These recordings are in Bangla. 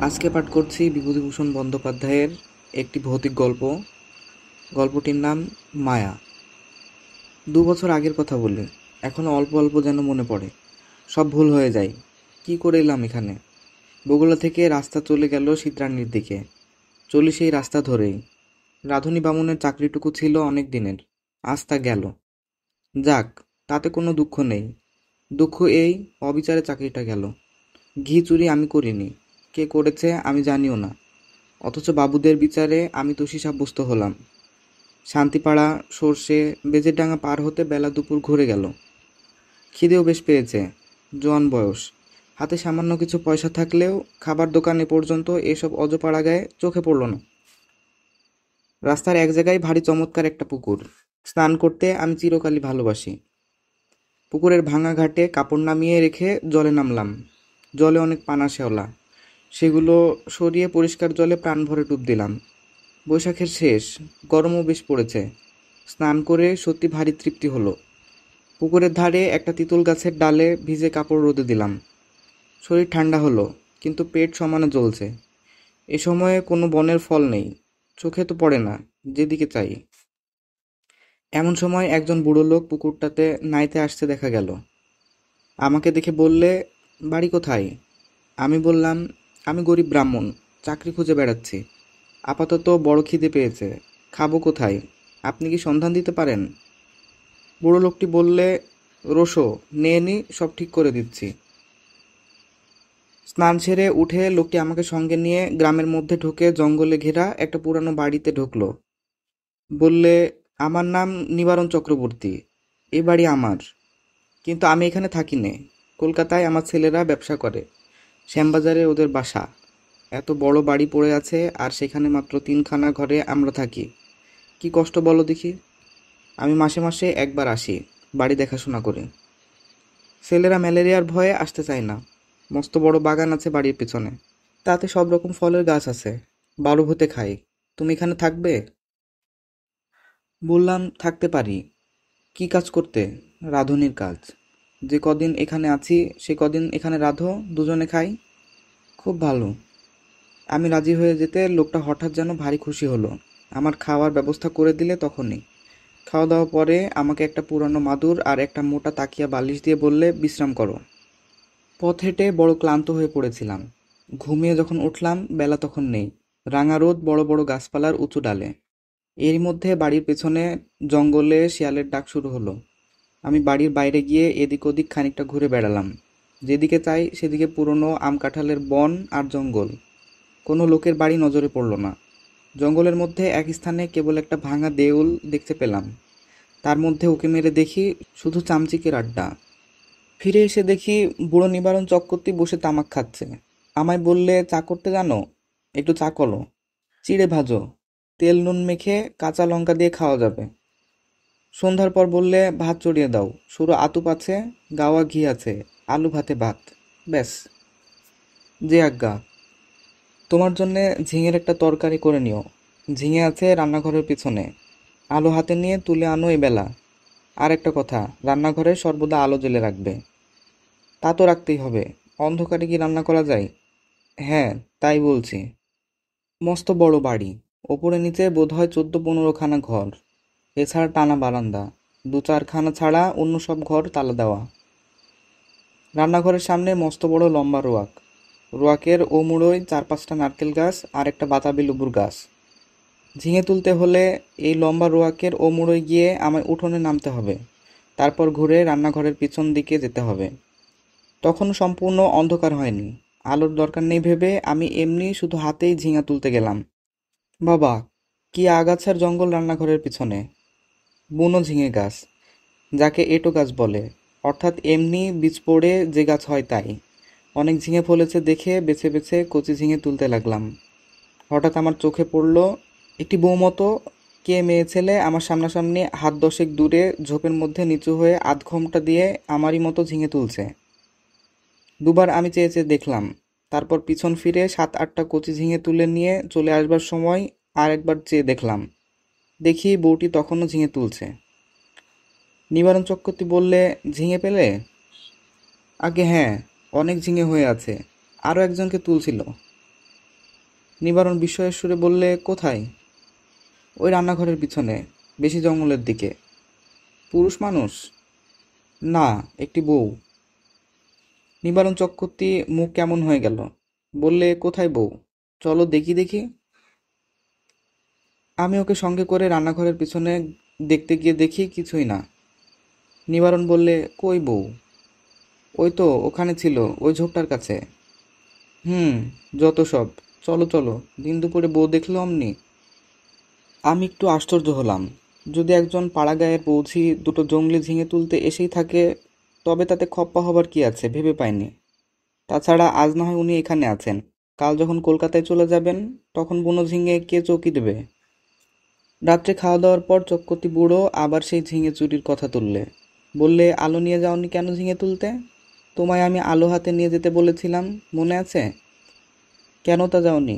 আজকে পাঠ করছি বিভূতিভূষণ বন্দ্যোপাধ্যায়ের একটি ভৌতিক গল্প। গল্পটির নাম মায়া। 2 বছর আগের কথা বলি, এখনো অল্প অল্প যেন মনে পড়ে। সব ভুল হয়ে যায়। কি করে এলাম এখানে? বগুড়া থেকে রাস্তা চলে গেল সিদ্রান্নির দিকে। চলি সেই রাস্তা ধরেই। রাধুনী বামুনের চাকরিটুকু ছিল অনেক দিনের, আজ তা গেল। যাক, তাতে কোনো দুঃখ নেই। দুঃখ এই, অবিচারে চাকরিটা গেল। ঘি চুরি আমি করিনি, কে করেছে আমি জানিও না, অথচ বাবুদের বিচারে আমি দোষী সাব্যস্ত হলাম। শান্তিপাড়া, সর্ষে, বেজেরডাঙ্গা পার হতে বেলা দুপুর ঘুরে গেল। খিদেও বেশ পেয়েছে। জোয়ান বয়স, হাতে সামান্য কিছু পয়সা থাকলেও খাবার দোকানে পর্যন্ত এসব অজপাড়াগায় চোখে পড়ল না। রাস্তার এক জায়গায় ভারী চমৎকার একটা পুকুর। স্নান করতে আমি চিরকালই ভালোবাসি। পুকুরের ভাঙা ঘাটে কাপড় নামিয়ে রেখে জলে নামলাম। জলে অনেক পানা শ্যাওলা, সেগুলো সরিয়ে পরিষ্কার জলে প্রাণ ভরে ডুব দিলাম। বৈশাখের শেষ, গরমও বেশ পড়েছে। স্নান করে সত্যি ভারী তৃপ্তি হলো। পুকুরের ধারে একটা তিতুল গাছের ডালে ভিজে কাপড় রোদে দিলাম। শরীর ঠান্ডা হলো, কিন্তু পেট সমানে জ্বলছে। এ সময়ে কোনো বনের ফল নেই, চোখে তো পড়ে না যেদিকে চাই। এমন সময় একজন বুড়ো লোক পুকুরটাতে নাইতে আসতে দেখা গেল। আমাকে দেখে বললে, বাড়ি কোথায়? আমি বললাম, আমি গরিব ব্রাহ্মণ, চাকরি খুঁজে বেড়াচ্ছি। আপাতত বড় খিদে পেয়েছে, খাবো কোথায়? আপনি কি সন্ধান দিতে পারেন? বুড়ো লোকটি বললে, রোসো, নিয়ে নি, সব ঠিক করে দিচ্ছি। স্নান সেরে উঠে লোকটি আমাকে সঙ্গে নিয়ে গ্রামের মধ্যে ঢুকে জঙ্গলে ঘেরা একটা পুরানো বাড়িতে ঢুকলো। বললে, আমার নাম নিবারণ চক্রবর্তী, এই বাড়ি আমার, কিন্তু আমি এখানে থাকি নে। কলকাতায় আমার ছেলেরা ব্যবসা করে, শ্যামবাজারে ওদের বাসা। এত বড় বাড়ি পড়ে আছে, আর সেখানে মাত্র 3খানা ঘরে আমরা থাকি। কি কষ্ট বলো দেখি। আমি মাসে মাসে একবার আসি, বাড়ি দেখাশোনা করে। ছেলেরা ম্যালেরিয়ার ভয়ে আসতে চায় না। মস্ত বড় বাগান আছে বাড়ির পেছনে, তাতে সব রকম ফলের গাছ আছে, বারো ভূতে খাই। তুমি এখানে থাকবে? বললাম, থাকতে পারি। কি কাজ করতে? রাঁধুনির কাজ। যে কদিন এখানে আছি সে কদিন এখানে রাঁধো, দুজনে খাই। খুব ভালো। আমি রাজি হয়ে যেতে লোকটা হঠাৎ যেন ভারী খুশি হলো। আমার খাওয়ার ব্যবস্থা করে দিলে তখনই। খাওয়া দাওয়া পরে আমাকে একটা পুরানো মাদুর আর একটা মোটা তাকিয়া বালিশ দিয়ে বললে, বিশ্রাম করো। পথ হেঁটে বড় ক্লান্ত হয়ে পড়েছিলাম। ঘুমিয়ে যখন উঠলাম বেলা তখন নেই। রাঙা রোদ বড় বড় গাছপালার উঁচু ডালে। এরই মধ্যে বাড়ির পেছনে জঙ্গলে শিয়ালের ডাক শুরু হলো। আমি বাড়ির বাইরে গিয়ে এদিক ওদিক খানিকটা ঘুরে বেড়ালাম। যেদিকে চাই সেদিকে পুরনো আম কাঁঠালের বন আর জঙ্গল। কোনো লোকের বাড়ি নজরে পড়ল না। জঙ্গলের মধ্যে এক স্থানে কেবল একটা ভাঙা দেউল দেখতে পেলাম। তার মধ্যে উঁকি মেরে দেখি শুধু চামচিকের আড্ডা। ফিরে এসে দেখি বুড়ো নিবারণ চক্রবর্তী বসে তামাক খাচ্ছে। আমায় বললে, চা করতে জানো? একটু চা করো, চিড়ে ভাজো, তেল নুন মেখে কাঁচা লঙ্কা দিয়ে খাওয়া যাবে। সন্ধ্যার পর বললে, ভাত চড়িয়ে দাও, সরু আতুপ আছে, গাওয়া ঘি আছে, আলু ভাতে ভাত, ব্যাস। যে আজ্ঞা। তোমার জন্যে ঝিঙের একটা তরকারি করে নিও। ঝিঙে আছে রান্নাঘরের পিছনে। আলো হাতে নিয়ে তুলে আনো এবেলা। আর একটা কথা, রান্নাঘরে সর্বদা আলো জ্বেলে রাখবে। তা তো রাখতেই হবে, অন্ধকারে কি রান্না করা যায়? হ্যাঁ, তাই বলছি। মস্ত বড় বাড়ি, ওপরে নিচে বোধহয় 14-15খানা ঘর, এছাড়া টানা বারান্দা। 2-4খানা ছাড়া অন্য সব ঘর তালা দেওয়া। রান্নাঘরের সামনে মস্ত বড় লম্বা রোয়াক। রোয়াকের ও মুড়োয় 4-5টা নারকেল গাছ আর একটা বাতাবি লেবুর গাছ। ঝিঙে তুলতে হলে এই লম্বা রোয়াকের ও মুড়োয় গিয়ে আমায় উঠোনে নামতে হবে, তারপর ঘুরে রান্নাঘরের পিছন দিকে যেতে হবে। তখনও সম্পূর্ণ অন্ধকার হয়নি। আলোর দরকার নেই ভেবে আমি এমনি শুধু হাতেই ঝিঙা তুলতে গেলাম। বাবা, কি আগাছার জঙ্গল রান্নাঘরের পিছনে! বুনো ঝিঙে গাছ, যাকে এঁটো গাছ বলে, অর্থাৎ এমনি বীজ পড়ে যে গাছ হয় তাই। অনেক ঝিঙে ফলেছে দেখে বেছে বেছে কচি ঝিঙে তুলতে লাগলাম। হঠাৎ আমার চোখে পড়ল একটি বউমতো কে মেয়ে ছেলে আমার সামনাসামনি হাত 10 দূরে ঝোপের মধ্যে নিচু হয়ে আধ ঘোমটা দিয়ে আমারই মতো ঝিঙে তুলছে। দুবার আমি চেয়ে চেয়ে দেখলাম, তারপর পিছন ফিরে 7-8টা কচি ঝিঙে তুলে নিয়ে চলে আসবার সময় আর একবার চেয়ে দেখলাম। দেখি বউটি তখনও ঝিঙে তুলছে। নিবারণ চক্রবর্তী বললে, ঝিঙে পেলে? আগে হ্যাঁ, অনেক ঝিঙে হয়ে আছে, আরও একজনকে তুলছিল। নিবারণ বিস্ময়ের সুরে বললে, কোথায়? ওই রান্নাঘরের পিছনে, বেশি জঙ্গলের দিকে। পুরুষ মানুষ? না, একটি বউ। নিবারণ চক্রবর্তী মুখ কেমন হয়ে গেল। বললে, কোথায় বউ? চলো দেখি দেখি। আমি ওকে সঙ্গে করে রান্নাঘরের পিছনে দেখতে গিয়ে দেখি কিছুই না। নিবারণ বললে, কই বউ? ওই তো ওখানে ছিল, ওই ঝোপটার কাছে। হুম, যত সব। চলো চলো, দিন দুপুরে বউ দেখলো অমনি। আমি একটু আশ্চর্য হলাম। যদি একজন পাড়াগাঁয়ের বৌঝি দুটো জংলি ঝিঙে তুলতে এসেই থাকে, তবে তাতে খপ্পা হবার কি আছে ভেবে পাইনি। তাছাড়া আজ না হয় উনি এখানে আছেন, কাল যখন কলকাতায় চলে যাবেন, তখন বুনো ঝিঙে কে চৌকি দেবে? রাত্রে খাওয়া দাওয়ার পর চক্রবর্তী বুড়ো আবার সেই ঝিঙে চুরির কথা তুললে। বললে, আলো নিয়ে যাওনি কেন ঝিঙে তুলতে? তোমায় আমি আলো হাতে নিয়ে যেতে বলেছিলাম, মনে আছে? কেন তা যাওনি?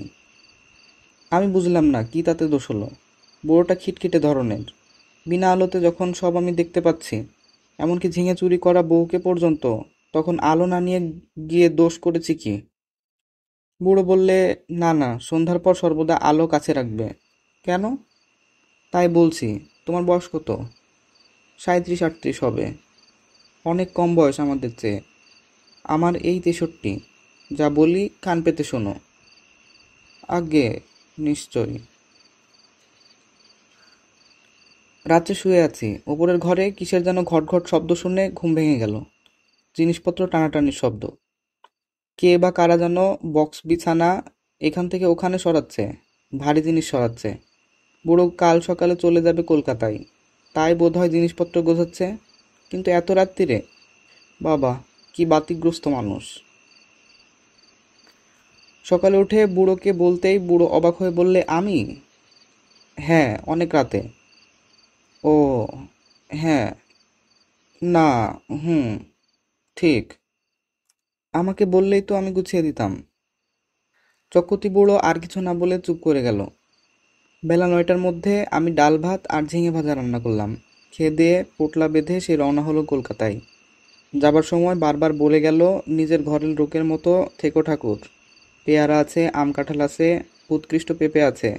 আমি বুঝলাম না কি তাতে দোষ হলো। বুড়োটা খিটখিটে ধরনের। বিনা আলোতে যখন সব আমি দেখতে পাচ্ছি, এমনকি ঝিঙে চুরি করা বউকে পর্যন্ত, তখন আলো না নিয়ে গিয়ে দোষ করেছি কি? বুড়ো বললে, না না, সন্ধ্যার পর সর্বদা আলো কাছে রাখবে। কেন? তাই বলছি। তোমার বয়স কত? 37-38 হবে। অনেক কম বয়স আমাদের চেয়ে। আমার এই 63। যা বলি কান পেতে শোনো। আজ্ঞে, নিশ্চয়ই। রাত্রে শুয়ে আছি, ওপরের ঘরে কিসের যেন ঘটঘট শব্দ শুনে ঘুম ভেঙে গেল। জিনিসপত্র টানাটানির শব্দ। কে বা কারা যেন বক্স বিছানা এখান থেকে ওখানে সরাচ্ছে, ভারী জিনিস সরাচ্ছে। বুড়ো কাল সকালে চলে যাবে কলকাতায়, তাই বোধহয় জিনিসপত্র গোছাচ্ছে। কিন্তু এত রাত্তিরে? বাবা, কি বাতিগ্রস্ত মানুষ! সকালে উঠে বুড়োকে বলতেই বুড়ো অবাক হয়ে বললে, আমি? হ্যাঁ, অনেক রাতে। ও হ্যাঁ, না, হুম, ঠিক। আমাকে বললেই তো আমি গুছিয়ে দিতাম। চক্রবর্তী বুড়ো আর কিছু না বলে চুপ করে গেল। বেলা 9টার মধ্যে আমি ডাল ভাত আর ঝিঙে ভাজা রান্না করলাম। খেয়ে দিয়ে পোটলা বেঁধে সে রওনা হলো কলকাতায়। যাবার সময় বারবার বলে গেল, নিজের ঘরের লোকের মতো থেকো ঠাকুর। পেয়ারা আছে, আম কাঁঠাল আছে, উৎকৃষ্ট পেঁপে আছে,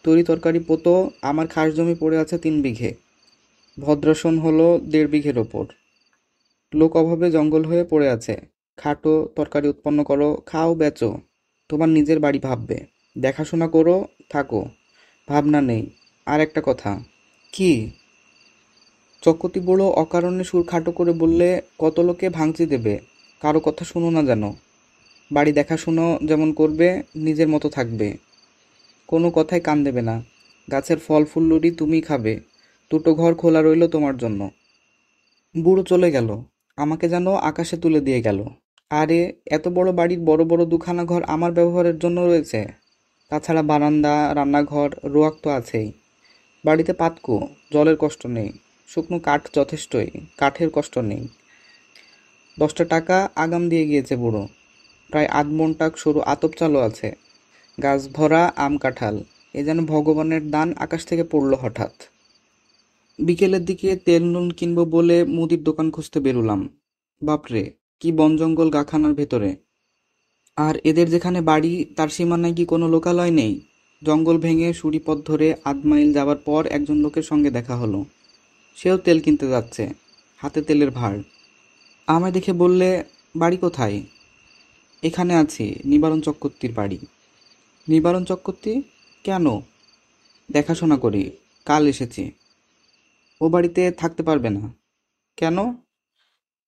তরি তরকারি পোতো। আমার খাস জমি পড়ে আছে 3 বিঘে। ভদ্রাসন হলো 1.5 বিঘের ওপর। লোক অভাবে জঙ্গল হয়ে পড়ে আছে। খাটো, তরকারি উৎপন্ন করো, খাও, বেচো। তোমার নিজের বাড়ি ভাববে, দেখাশোনা করো, থাকো। ভাবনা নেই। আর একটা কথা। কি? চক্রবর্তী বুড়ো অকারণে সুর খাটো করে বললে, কত লোকে ভাঙচি দেবে, কারো কথা শুনো না যেন। বাড়ি দেখাশুনো যেমন করবে, নিজের মতো থাকবে। কোনো কথায় কান দেবে না। গাছের ফল ফুল্লুরি তুমিই খাবে। দুটো ঘর খোলা রইল তোমার জন্য। বুড়ো চলে গেল, আমাকে যেন আকাশে তুলে দিয়ে গেল। আরে, এত বড় বাড়ির বড় বড় দুখানা ঘর আমার ব্যবহারের জন্য রয়েছে। তাছাড়া বারান্দা, রান্নাঘর, রোয়াক তো আছেই। বাড়িতে পাতকু, জলের কষ্ট নেই। শুকনো কাঠ যথেষ্টই, কাঠের কষ্ট নেই। 10টা টাকা আগাম দিয়ে গিয়েছে বুড়ো। প্রায় 8 মণ সরু আতপ চালও আছে। গাছ ভরা আম কাঁঠাল। এ যেন ভগবানের দান আকাশ থেকে পড়ল হঠাৎ। বিকেলের দিকে তেল নুন কিনবো বলে মুদির দোকান খুঁজতে বেরুলাম। বাপরে, কি বন জঙ্গল গাখানার ভেতরে! আর এদের যেখানে বাড়ি, তার সীমানায় কি কোনো লোকালয় নেই? জঙ্গল ভেঙে সুড়িপথ ধরে 8 মাইল যাবার পর একজন লোকের সঙ্গে দেখা হলো। সেও তেল কিনতে যাচ্ছে, হাতে তেলের ভাঁড়। আমায় দেখে বললে, বাড়ি কোথায়? এখানে আছি, নিবারণ চক্রবর্তীর বাড়ি। নিবারণ চক্রবর্তী? কেন? দেখাশোনা করি, কাল এসেছি। ও বাড়িতে থাকতে পারবে না। কেন?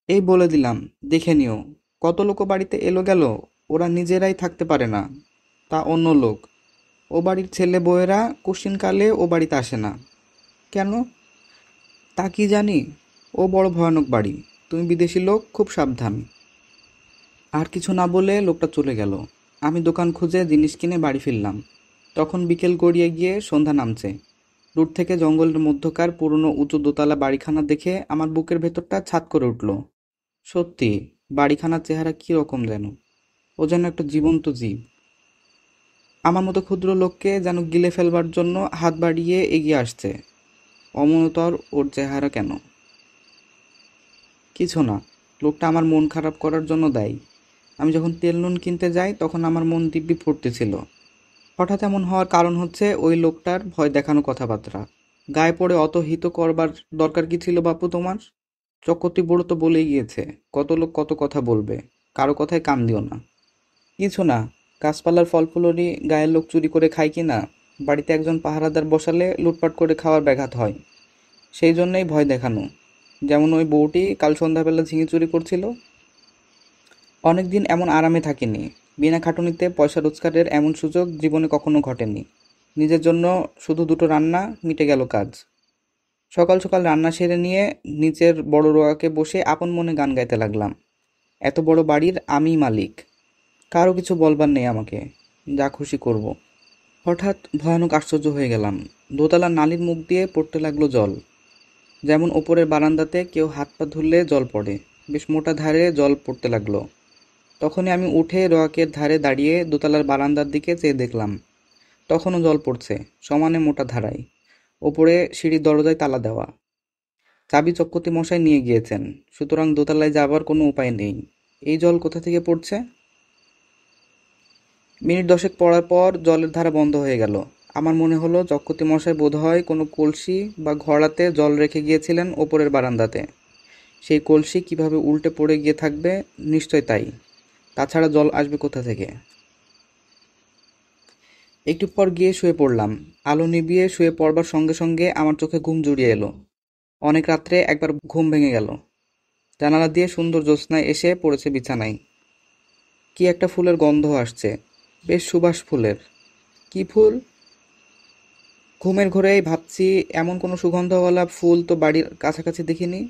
এই বলে দিলাম, দেখে নিও। কত লোক ও বাড়িতে এলো গেল, ওরা নিজেরাই থাকতে পারে না, তা অন্য লোক। ও বাড়ির ছেলে বউয়েরা কোশ্চিনকালে ও বাড়িতে আসে না। কেন? তা কি জানি। ও বড় ভয়ানক বাড়ি। তুমি বিদেশি লোক, খুব সাবধান। আর কিছু না বলে লোকটা চলে গেল। আমি দোকান খুঁজে জিনিস কিনে বাড়ি ফিরলাম। তখন বিকেল গড়িয়ে গিয়ে সন্ধ্যা নামছে। দূর থেকে জঙ্গলের মধ্যকার পুরনো উঁচু দোতলা বাড়িখানা দেখে আমার বুকের ভেতরটা ছাদ করে উঠল। সত্যি, বাড়িখানার চেহারা কী রকম যেন। ও যেন একটা জীবন্ত জীব। আমার মতো ক্ষুদ্র লোককে যেন গিলে ফেলবার জন্য হাত বাড়িয়ে এগিয়ে আসছে। অমনতর ওর চেহারা কেন? কিছু না, লোকটা আমার মন খারাপ করার জন্য দায়ী। আমি যখন তেল নুন কিনতে যাই তখন আমার মন দিব্যি ফুর্তি ছিল। হঠাৎ এমন হওয়ার কারণ হচ্ছে ওই লোকটার ভয় দেখানো কথাবার্তা। গায়ে পড়ে অত হিত করবার দরকার কি ছিল বাপু তোমার? চক্রবর্তী বুড়ো তো বলেই গিয়েছে, কত লোক কত কথা বলবে, কারো কথায় কান দিও না। কিছু না, গাছপালার ফল ফুলরি গায়ের লোক চুরি করে খায় কি না? বাড়িতে একজন পাহারাদার বসালে লুটপাট করে খাওয়ার ব্যাঘাত হয়, সেই জন্যই ভয় দেখানো। যেমন ওই বউটি কাল সন্ধ্যাবেলা ঝিঙে চুরি করছিল। অনেকদিন এমন আরামে থাকিনি। বিনা খাটুনিতে পয়সা রোজগারের এমন সুযোগ জীবনে কখনো ঘটেনি। নিজের জন্য শুধু দুটো রান্না, মিটে গেল কাজ। সকাল সকাল রান্না সেরে নিয়ে নিচের বড় রোয়াকে বসে আপন মনে গান গাইতে লাগলাম। এত বড় বাড়ির আমিই মালিক, কারো কিছু বলবার নেই আমাকে, যা খুশি করব। হঠাৎ ভয়ানক আশ্চর্য হয়ে গেলাম। দোতলার নালীর মুখ দিয়ে পড়তে লাগলো জল, যেমন ওপরের বারান্দাতে কেউ হাত পা ধুললে জল পড়ে। বেশ মোটা ধারে জল পড়তে লাগলো। তখনই আমি উঠে রোয়াকের ধারে দাঁড়িয়ে দোতলার বারান্দার দিকে চেয়ে দেখলাম, তখনও জল পড়ছে, সমানে মোটা ধারায়। ওপরে সিঁড়ির দরজায় তালা দেওয়া। চাবি চক্রবর্তী মশাই নিয়ে গিয়েছেন, সুতরাং দোতলায় যাবার কোনো উপায় নেই। এই জল কোথা থেকে পড়ছে? মিনিট 10 পড়ার পর জলের ধারা বন্ধ হয়ে গেল। আমার মনে হলো চক্রবর্তী মশাই বোধহয় কোনো কলসি বা ঘড়াতে জল রেখে গিয়েছিলেন ওপরের বারান্দাতে। সেই কলসি কিভাবে উল্টে পড়ে গিয়ে থাকবে, নিশ্চয় তাই। তাছাড়া জল আসবে কোথা থেকে? একটু পর গিয়ে শুয়ে পড়লাম। আলো নিভিয়ে শুয়ে পড়বার সঙ্গে সঙ্গে আমার চোখে ঘুম জুড়িয়ে এলো। অনেক রাত্রে একবার ঘুম ভেঙে গেল। জানালা দিয়ে সুন্দর জ্যোৎস্নায় এসে পড়েছে বিছানায়। কি একটা ফুলের গন্ধ আসছে, বেশ সুবাস ফুলের। কি ফুল? ঘুমের ঘোরেই ভাবছি, এমন কোনো সুগন্ধওয়ালা ফুল তো বাড়ির কাছাকাছি দেখিনি।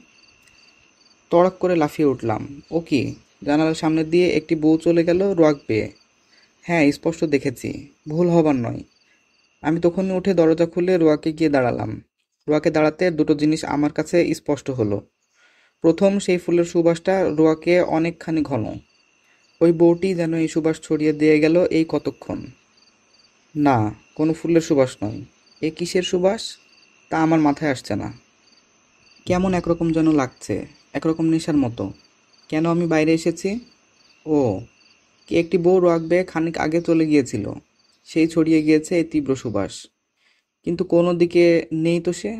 তড়াক করে লাফিয়ে উঠলাম। ও কি! জানালার সামনে দিয়ে একটি বউ চলে গেল রোয়াক বেয়ে। হ্যাঁ, স্পষ্ট দেখেছি, ভুল হবার নয়। আমি তখনই উঠে দরজা খুলে রোয়াকে গিয়ে দাঁড়ালাম। রোয়াকে দাঁড়াতে দুটো জিনিস আমার কাছে স্পষ্ট হলো। প্রথম, সেই ফুলের সুবাসটা রোয়াকে অনেকখানি ঘন। ওই বউটি যেন এই সুবাস ছড়িয়ে দিয়ে গেল এই কতক্ষণ। না, কোনো ফুলের সুবাস নয়। এ কিসের সুবাস, তা আমার মাথায় আসছে না। কেমন একরকম যেন লাগছে, একরকম নেশার মতো। কেন আমি বাইরে এসেছি? ও, কি একটি বউ রাখবে খানিক আগে চলে গিয়েছিল, সেই ছড়িয়ে গিয়েছে এই তীব্র সুবাস। কিন্তু কোনো দিকে নেই তো সে,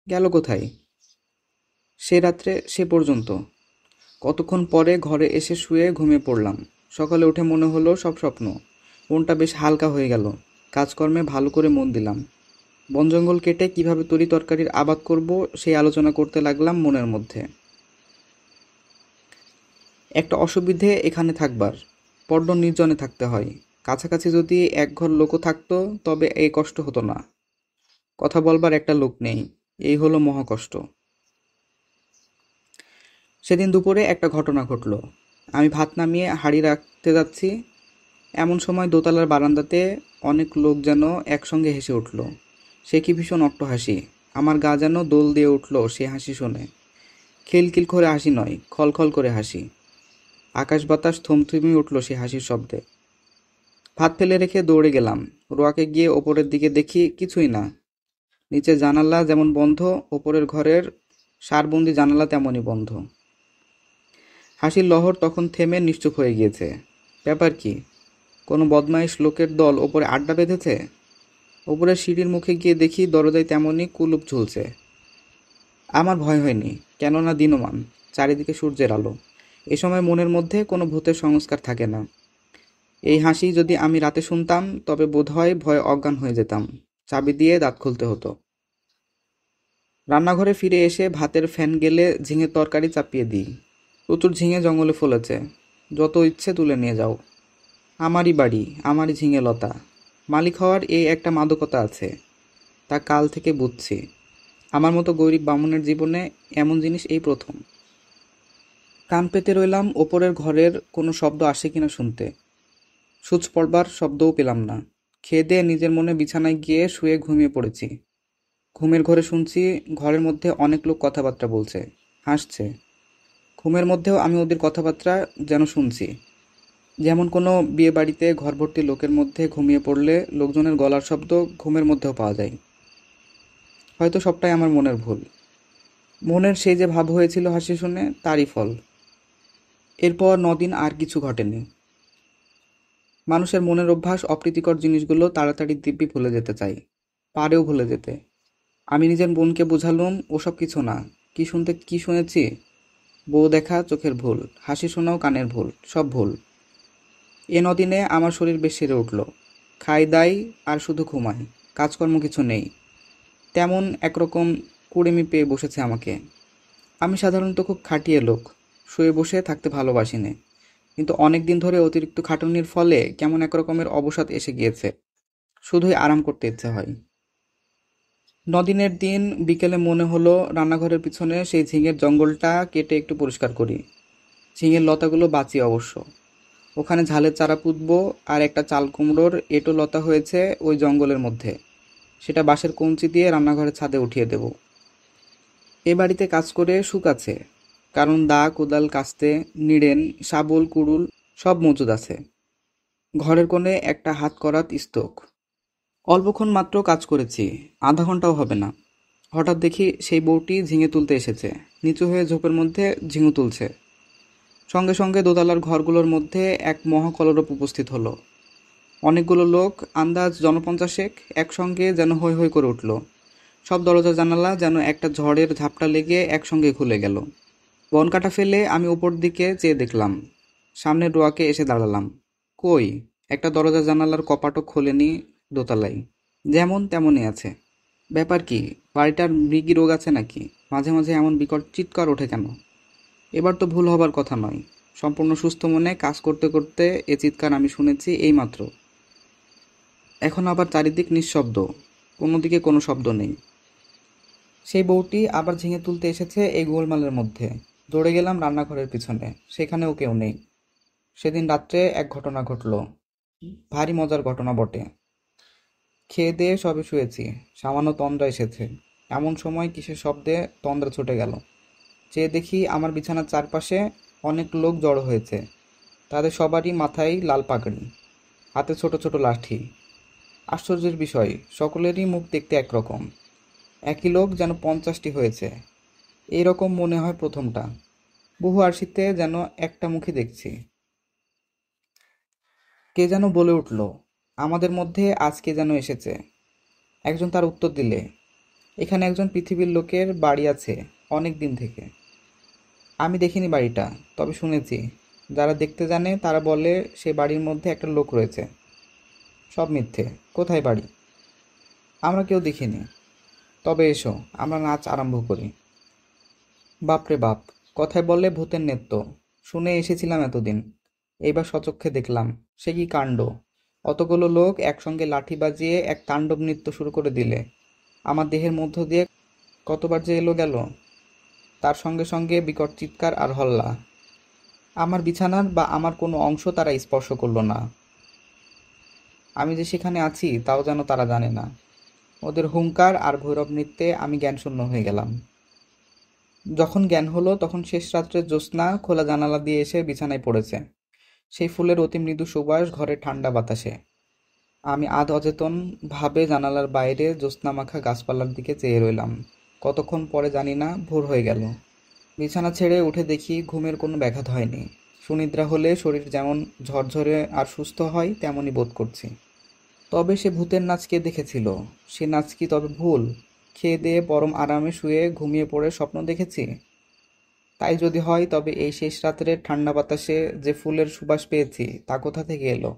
গেল কোথায়? সে রাত্রে সে পর্যন্ত। কতক্ষণ পরে ঘরে এসে শুয়ে ঘুমিয়ে পড়লাম। সকালে উঠে মনে হলো সব স্বপ্ন। মনটা বেশ হালকা হয়ে গেল। কাজকর্মে ভালো করে মন দিলাম। বন জঙ্গল কেটে কিভাবে তরি তরকারির আবাদ করব, সেই আলোচনা করতে লাগলাম মনের মধ্যে। একটা অসুবিধে এখানে থাকবার, বড্ড নির্জনে থাকতে হয়। কাছাকাছি যদি এক ঘর লোকও থাকতো তবে এই কষ্ট হতো না। কথা বলবার একটা লোক নেই, এই হলো মহাকষ্ট। সেদিন দুপুরে একটা ঘটনা ঘটল। আমি ভাত নামিয়ে হাঁড়ি রাখতে যাচ্ছি, এমন সময় দোতলার বারান্দাতে অনেক লোক যেন একসঙ্গে হেসে উঠল। সে কি ভীষণ অট্টহাসি! আমার গা যেন দোল দিয়ে উঠল সে হাসি শুনে। খিলখিল করে হাসি নয়, খলখল করে হাসি। আকাশ বাতাস থমথমিয়ে উঠল সে হাসির শব্দে। ভাত ফেলে রেখে দৌড়ে গেলাম। রোয়াকে গিয়ে ওপরের দিকে দেখি, কিছুই না। নিচে জানালা যেমন বন্ধ, ওপরের ঘরের সারবন্দি জানালা তেমনই বন্ধ। হাসির লহর তখন থেমে নিশ্চুপ হয়ে গিয়েছে। ব্যাপার কি? কোনো বদমাইশ লোকের দল ওপরে আড্ডা বেঁধেছে? ওপরের সিঁড়ির মুখে গিয়ে দেখি দরজায় তেমনই কুলুপ ঝুলছে। আমার ভয় হয়নি, কেননা দিনমান, চারিদিকে সূর্যের আলো। এ সময় মনের মধ্যে কোনো ভূতের সংস্কার থাকে না। এই হাসি যদি আমি রাতে শুনতাম তবে বোধহয় ভয়ে অজ্ঞান হয়ে যেতাম। চাবি দিয়ে দাঁত খুলতে হতো। রান্নাঘরে ফিরে এসে ভাতের ফ্যান গেলে ঝিঙের তরকারি চাপিয়ে দিই। প্রচুর ঝিঙে জঙ্গলে ফলেছে, যত ইচ্ছে তুলে নিয়ে যাও। আমারই বাড়ি, আমারই ঝিঙে লতা। মালিক হওয়ার এই একটা মাদকতা আছে, তা কাল থেকে বুঝছি। আমার মতো গরিব বামুনের জীবনে এমন জিনিস এই প্রথম। কান পেতে রইলাম ওপরের ঘরের কোনো শব্দ আসে কিনা শুনতে। সূচ পড়বার শব্দও পেলাম না। খেয়ে দিয়ে নিজের মনে বিছানায় গিয়ে শুয়ে ঘুমিয়ে পড়েছি। ঘুমের ঘরে শুনছি ঘরের মধ্যে অনেক লোক কথাবার্তা বলছে, হাসছে। ঘুমের মধ্যেও আমি ওদের কথাবার্তা যেন শুনছি। যেমন কোনো বিয়ে বাড়িতে ঘরভর্তি লোকের মধ্যে ঘুমিয়ে পড়লে লোকজনের গলার শব্দ ঘুমের মধ্যেও পাওয়া যায়। হয়তো সবটাই আমার মনের ভুল। মনের সেই যে ভাব হয়েছিল হাসি শুনে, তারই ফল। এরপর 9 দিন আর কিছু ঘটেনি। মানুষের মনের অভ্যাস অপ্রীতিকর জিনিসগুলো তাড়াতাড়ি দিব্যি ভুলে যেতে চাই, পারেও ভুলে যেতে। আমি নিজের বোনকে বুঝালুম ওসব কিছু না। কি শুনেছি? বউ দেখা চোখের ভুল, হাসি শোনাও কানের ভুল, সব ভুল। এ নদিনে আমার শরীর বেশ সেরে উঠল। খাই দাই আর শুধু ঘুমাই, কাজকর্ম কিছু নেই। তেমন একরকম কুড়েমি পেয়ে বসেছে আমাকে। আমি সাধারণত খুব খাটিয়ে লোক, শুয়ে বসে থাকতে ভালোবাসি নে, কিন্তু অনেক দিন ধরে অতিরিক্ত খাটুনির ফলে কেমন একরকমের অবসাদ এসে গিয়েছে। শুধুই আরাম করতে ইচ্ছে হয়। নদিনের দিন বিকেলে মনে হলো রান্নাঘরের পিছনে সেই ঝিঙের জঙ্গলটা কেটে একটু পরিষ্কার করি। ঝিঙের লতাগুলো বাঁচি অবশ্য। ওখানে ঝালের চারা পুঁতবো, আর একটা চাল কুমড়োর এঁটো লতা হয়েছে ওই জঙ্গলের মধ্যে, সেটা বাঁশের কঞ্চি দিয়ে রান্নাঘরের ছাদে উঠিয়ে দেব। এ বাড়িতে কাজ করে সুখ আছে, কারণ দা কোদাল কাস্তে, নিড়েন, শাবল কুড়ুল সব মজুদ আছে। ঘরের কোণে একটা হাত করাত স্তূপ। অল্পক্ষণ মাত্র কাজ করেছি, আধা ঘন্টাও হবে না। হঠাৎ দেখি সেই বউটি ঝিঙে তুলতে এসেছে, নিচু হয়ে ঝোপের মধ্যে ঝিঙু তুলছে। সঙ্গে সঙ্গে দোতলার ঘরগুলোর মধ্যে এক মহাকলরব উপস্থিত হলো। অনেকগুলো লোক, আন্দাজ জনপঞ্চাশেক, একসঙ্গে যেন হৈ হৈ করে উঠল। সব দরজা জানালা যেন একটা ঝড়ের ঝাপটা লেগে একসঙ্গে খুলে গেল। বন কাটা ফেলে আমি উপর দিকে চেয়ে দেখলাম। সামনের রোয়াকে এসে দাঁড়ালাম। কই, একটা দরজা জানালার কপাটও খোলেনি দোতলায়, যেমন তেমনই আছে। ব্যাপার কি, বাড়িটার মৃগী রোগ আছে নাকি? মাঝে মাঝে এমন বিকট চিৎকার ওঠে কেন? এবার তো ভুল হবার কথা নয়। সম্পূর্ণ সুস্থ মনে কাজ করতে করতে এ চিৎকার আমি শুনেছি এইমাত্র। এখন আবার চারিদিক নিঃশব্দ, কোনো দিকে কোনো শব্দ নেই। সেই বউটি আবার ঝিঙে তুলতে এসেছে এই গোলমালের মধ্যে। দৌড়ে গেলাম রান্নাঘরের পিছনে, সেখানেও কেউ নেই। সেদিন রাত্রে এক ঘটনা ঘটল, ভারী মজার ঘটনা বটে। খেয়ে দিয়ে সবে শুয়েছি, সামান্য তন্দ্রা এসেছে। এমন সময় কিসের শব্দে তন্দ্রা ছুটে গেল। চেয়ে দেখি আমার বিছানার চারপাশে অনেক লোক জড়ো হয়েছে। তাদের সবারই মাথায় লাল পাগড়ি, হাতে ছোট ছোট লাঠি। আশ্চর্যের বিষয়, সকলেরই মুখ দেখতে একরকম। একই লোক যেন 50টি হয়েছে। এই রকম মনে হয় প্রথমটা। বহু আরশিতে যেন একটা মুখই দেখছি। কে যেন বলে উঠল, আমাদের মধ্যে আজ কে যেন এসেছে। একজন তার উত্তর দিলে, এখানে একজন পৃথিবীর লোকের বাড়ি আছে অনেক দিন থেকে। আমি দেখিনি বাড়িটা, তবে শুনেছি। যারা দেখতে জানে তারা বলে সে বাড়ির মধ্যে একটা লোক রয়েছে। সব মিথ্যে। কোথায় বাড়ি? আমরা কেউ দেখিনি। তবে এসো, আমরা নাচ আরম্ভ করি। বাপরে বাপ, কথায় বললে ভূতের নৃত্য। শুনে এসেছিলাম এতদিন, এইবার সচক্ষে দেখলাম। সে কি কাণ্ড! অতগুলো লোক একসঙ্গে লাঠি বাজিয়ে এক তাণ্ডব নৃত্য শুরু করে দিলে। আমার দেহের মধ্য দিয়ে কতবার যে এলো গেল। তার সঙ্গে সঙ্গে বিকট চিৎকার আর হল্লা। আমার বিছানার বা আমার কোনো অংশ তারা স্পর্শ করলো না। আমি যে সেখানে আছি তাও যেন তারা জানে না। ওদের হুংকার আর ভৈরব নৃত্যে আমি জ্ঞানশূন্য হয়ে গেলাম। যখন জ্ঞান হলো তখন শেষ রাত্রের জ্যোৎস্না খোলা জানালা দিয়ে এসে বিছানায় পড়েছে। সেই ফুলের অতি মৃদু সুবাস ঘরে ঠান্ডা বাতাসে। আমি আধ অচেতন ভাবে জানালার বাইরে জ্যোৎস্নামাখা গাছপালার দিকে চেয়ে রইলাম। কতক্ষণ পরে জানি না ভোর হয়ে গেল। বিছানা ছেড়ে উঠে দেখি ঘুমের কোনো ব্যাঘাত হয়নি। সুনিদ্রা হলে শরীর যেমন ঝরঝরে আর সুস্থ হয় তেমনই বোধ করছি। তবে সে ভূতের নাচ কে দেখেছিল? সে নাচ কি তবে ভুল? খেয়ে দিয়ে পরম আরামে শুয়ে ঘুমিয়ে পড়ে স্বপ্ন দেখেছি? তাই যদি হয় তবে এই শেষ রাত্রের ঠান্ডা বাতাসে যে ফুলের সুবাস পেয়েছি তা কোথা থেকে এলো?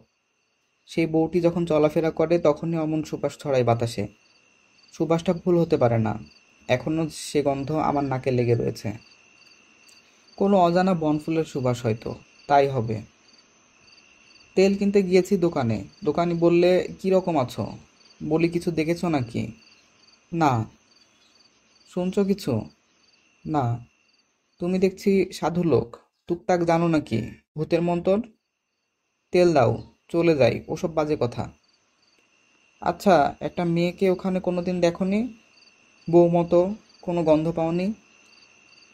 সেই বউটি যখন চলাফেরা করে তখনই অমন সুবাস ছড়ায় বাতাসে। সুবাসটা ভুল হতে পারে না। এখনো সে গন্ধ আমার নাকে লেগে রয়েছে। কোনো অজানা বনফুলের সুবাস হয়তো। তাই হবে। তেল কিনতে গিয়েছি দোকানে। দোকানি বললে, কি রকম আছো? বলি, কিছু দেখেছো নাকি? না। শুনছো কিছু? না। তুমি দেখছি সাধু লোক, টুকটাক জানো নাকি ভূতের মন্তর? তেল দাও, চলে যাই, ওসব বাজে কথা। আচ্ছা, একটা মেয়েকে ওখানে কোনোদিন দেখোনি? বউ মতো, কোনো গন্ধ পাওনি?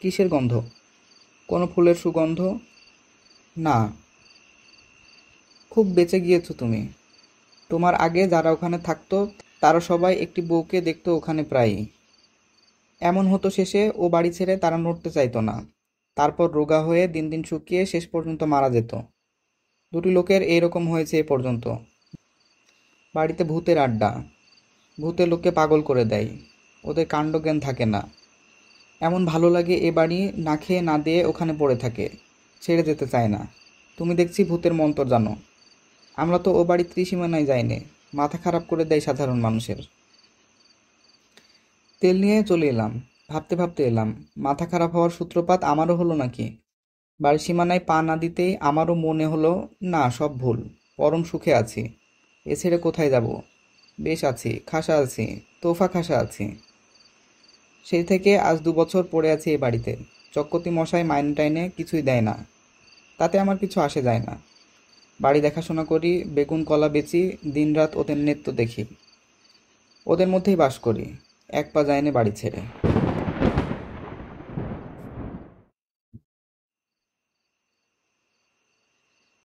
কিসের গন্ধ? কোনো ফুলের সুগন্ধ? না। খুব বেঁচে গিয়েছো তুমি। তোমার আগে যারা ওখানে থাকতো তারা সবাই একটি বউকে দেখতো ওখানে প্রায়ই। এমন হতো শেষে ও বাড়ি ছেড়ে তারা নড়তে চাইতো না। তারপর রোগা হয়ে দিন দিন শুকিয়ে শেষ পর্যন্ত মারা যেত। দুটি লোকের এইরকম হয়েছে এ পর্যন্ত। বাড়িতে ভূতের আড্ডা। ভূতে লোককে পাগল করে দেয়, ওদের কাণ্ডজ্ঞান থাকে না। এমন ভালো লাগে এ বাড়ি, না খেয়ে না দিয়ে ওখানে পড়ে থাকে, ছেড়ে যেতে চায় না। তুমি দেখছি ভূতের মন্তর জানো। আমরা তো ও বাড়ি ত্রিসীমানায় যাইনি, মাথা খারাপ করে দেয় সাধারণ মানুষের। তেল নিয়ে চলে এলাম, ভাবতে ভাবতে এলাম, মাথা খারাপ হওয়ার সূত্রপাত আমারও হলো নাকি। বাড়ির সীমানায় পা না দিতেই আমারও মনে হলো, না সব ভুল, পরম সুখে আছি, এ ছেড়ে কোথায় যাব। বেশ আছি, খাসা আছি, তোফা খাসা আছি। সেই থেকে আজ 2 বছর পড়ে আছি এ বাড়িতে। চক্কতি মশাই মাইনে টাইনে কিছুই দেয় না, তাতে আমার কিছু আসে যায় না। বাড়ি দেখাশোনা করি, বেগুন কলা বেচি, দিনরাত ওদের নেত্য দেখি, ওদের মধ্যেই বাস করি, এক পা যায়নি বাড়ি ছেড়ে।